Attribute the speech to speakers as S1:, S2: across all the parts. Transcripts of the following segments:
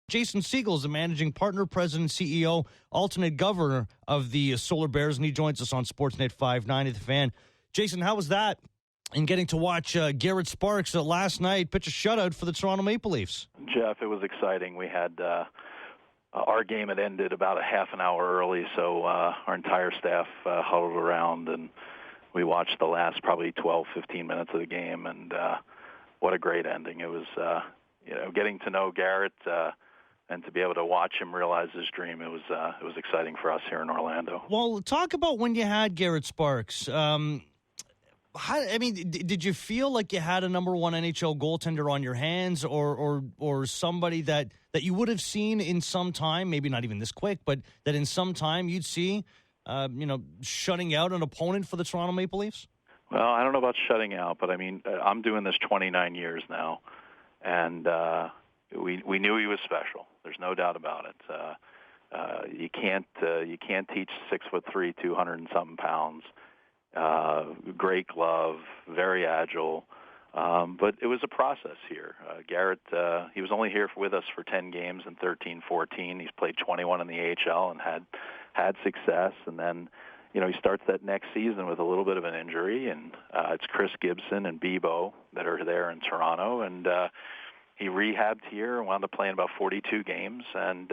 S1: Jason Siegel is the managing partner, president, CEO, alternate governor of the Solar Bears, and he joins us on Sportsnet 590 The Fan. Jason, how was that in getting to watch Garret Sparks last night pitch a shutout for the Toronto Maple Leafs?
S2: Jeff, it was exciting. We had our game had ended about a half an hour early, so our entire staff huddled around, and we watched the last probably 12, 15 minutes of the game, and what a great ending. It was, getting to know Garrett and to be able to watch him realize his dream. It was exciting for us here in Orlando.
S1: Well, talk about when you had Garret Sparks. Did you feel like you had a number one NHL goaltender on your hands, or somebody that you would have seen in some time, maybe not even this quick, but that in some time you'd see, shutting out an opponent for the Toronto Maple Leafs?
S2: Well, I don't know about shutting out, but I mean, I'm doing this 29 years now, and we knew he was special. There's no doubt about it. You can't teach 6'3", 200 and something pounds. Great glove, very agile, but it was a process here. Garrett, he was only here with us for 10 games in 13-14. He's played 21 in the AHL and had success, and then he starts that next season with a little bit of an injury, and it's Chris Gibson and Bebo that are there in Toronto, and he rehabbed here and wound up playing about 42 games, and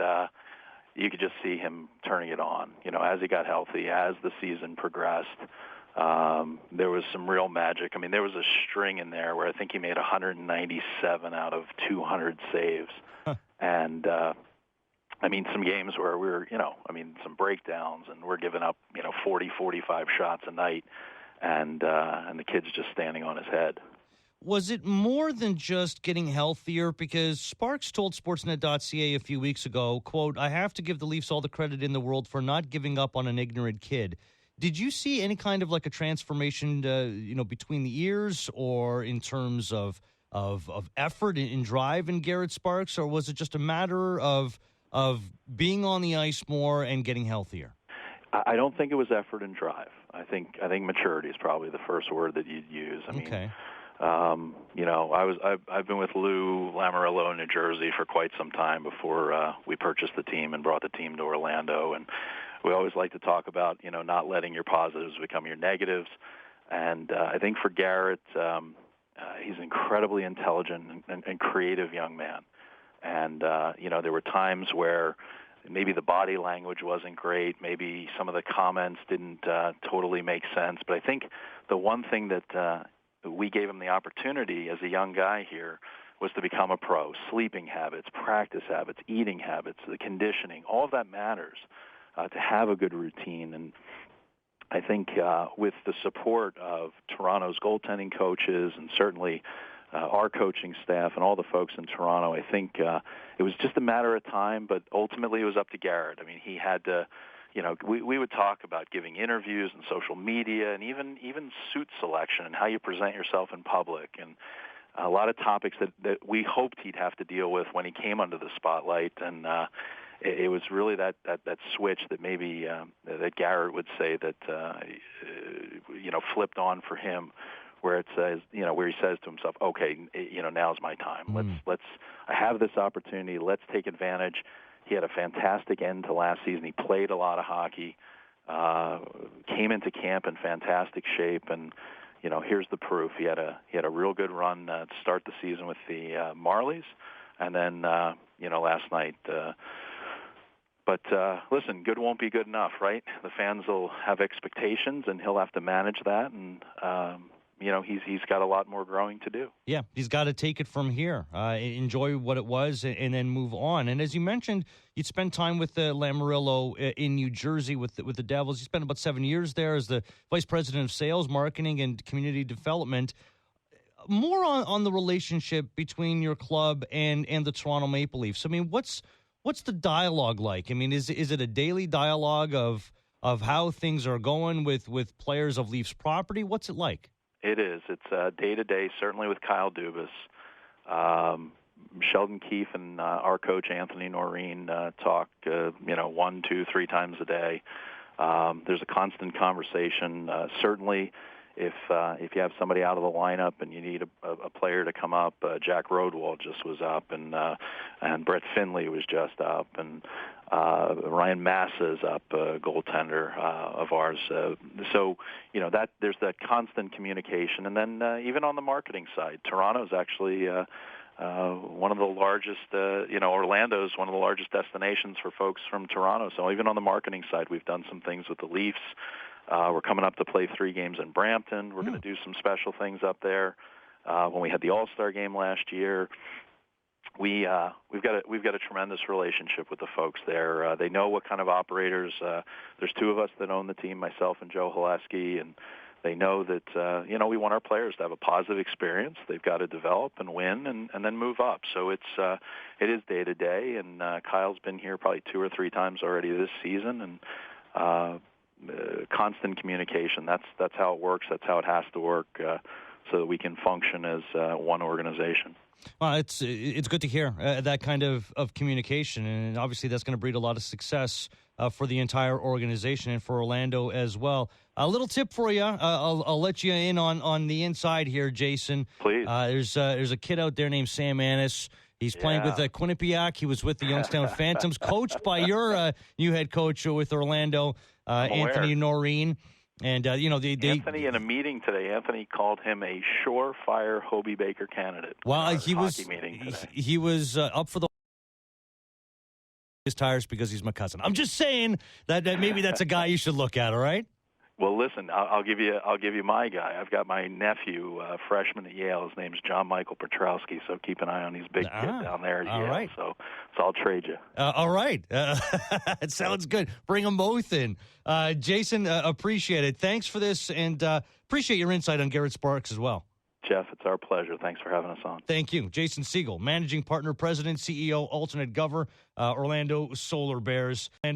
S2: you could just see him turning it on. As he got healthy, as the season progressed, there was some real magic. I mean, there was a string in there where I think he made 197 out of 200 saves, and some games where we were, some breakdowns, and we're giving up, 40, 45 shots a night, and the kid's just standing on his head.
S1: Was it more than just getting healthier? Because Sparks told Sportsnet.ca a few weeks ago, quote, "I have to give the Leafs all the credit in the world for not giving up on an ignorant kid." Did you see any kind of like a transformation, between the ears, or in terms of effort and drive in Garret Sparks, or was it just a matter of being on the ice more and getting healthier?
S2: I don't think it was effort and drive. I think maturity is probably the first word that you'd use.
S1: Okay.
S2: I've been with Lou Lamoriello in New Jersey for quite some time before we purchased the team and brought the team to Orlando, and we always like to talk about not letting your positives become your negatives. And I think for Garrett, he's an incredibly intelligent and creative young man. And there were times where maybe the body language wasn't great, maybe some of the comments didn't totally make sense. But I think the one thing that we gave him the opportunity as a young guy here was to become a pro. Sleeping habits, practice habits, eating habits, the conditioning, all of that matters to have a good routine. And I think with the support of Toronto's goaltending coaches and certainly our coaching staff and all the folks in Toronto, I think it was just a matter of time, but ultimately it was up to Garrett. I mean, he had to, we would talk about giving interviews and social media and even suit selection and how you present yourself in public, and a lot of topics that we hoped he'd have to deal with when he came under the spotlight. And it was really that switch that maybe that Garrett would say that flipped on for him, where it says, where he says to himself, okay, now's my time. I have this opportunity. Let's take advantage. He had a fantastic end to last season. He played a lot of hockey, came into camp in fantastic shape, and here's the proof. He had a real good run to start the season with the Marlies, and then last night. But listen, good won't be good enough, right? The fans will have expectations, and he'll have to manage that, and he's got a lot more growing to do. Yeah,
S1: he's got to take it from here, enjoy what it was, and then move on. And as you mentioned, you'd spent time with Lamoriello in New Jersey with the Devils. You spent about 7 years there as the vice president of sales, marketing, and community development. More on the relationship between your club and the Toronto Maple Leafs. I mean, what's the dialogue like? I mean, is it a daily dialogue of how things are going with players of Leafs property? What's it like?
S2: It is. It's day-to-day, certainly with Kyle Dubas. Sheldon Keefe and our coach, Anthony Noreen, talk, 1, 2, 3 times a day. There's a constant conversation. Certainly if you have somebody out of the lineup and you need a player to come up, Jack Rodwell just was up, and Brett Finley was just up, and Ryan Massa is up, goaltender of ours. So that there's that constant communication, and then even on the marketing side, Toronto's actually one of the largest. Orlando's one of the largest destinations for folks from Toronto. So even on the marketing side, we've done some things with the Leafs. We're coming up to play 3 games in Brampton. We're going to do some special things up there. When we had the All-Star game last year, we've got a tremendous relationship with the folks there. They know what kind of operators. There's 2 of us that own the team, myself and Joe Haleski, and they know that we want our players to have a positive experience. They've got to develop and win, and then move up. So it is day to day, and Kyle's been here probably 2 or 3 times already this season, and constant communication. That's how it works. That's how it has to work, so that we can function as one organization.
S1: Well, it's good to hear that kind of communication, and obviously that's going to breed a lot of success for the entire organization and for Orlando as well. A little tip for you. I'll let you in on the inside here, Jason.
S2: Please.
S1: There's a kid out there named Sam Annis. He's playing with Quinnipiac. He was with the Youngstown Phantoms, coached by your new head coach with Orlando, Anthony Noreen. And,
S2: Anthony, in a meeting today, Anthony called him a surefire Hobie Baker candidate.
S1: Well, he was up for his tires because he's my cousin. I'm just saying that maybe that's a guy you should look at, all right?
S2: Well, listen, I'll give you my guy. I've got my nephew, freshman at Yale. His name's John Michael Petrowski. So keep an eye on these big kids down there at Yale. Right. So I'll trade you.
S1: All right, it sounds good. Bring them both in, Jason. Appreciate it. Thanks for this, and appreciate your insight on Garret Sparks as well.
S2: Jeff, it's our pleasure. Thanks for having us on.
S1: Thank you. Jason Siegel, Managing Partner, President, CEO, Alternate Governor, Orlando Solar Bears. And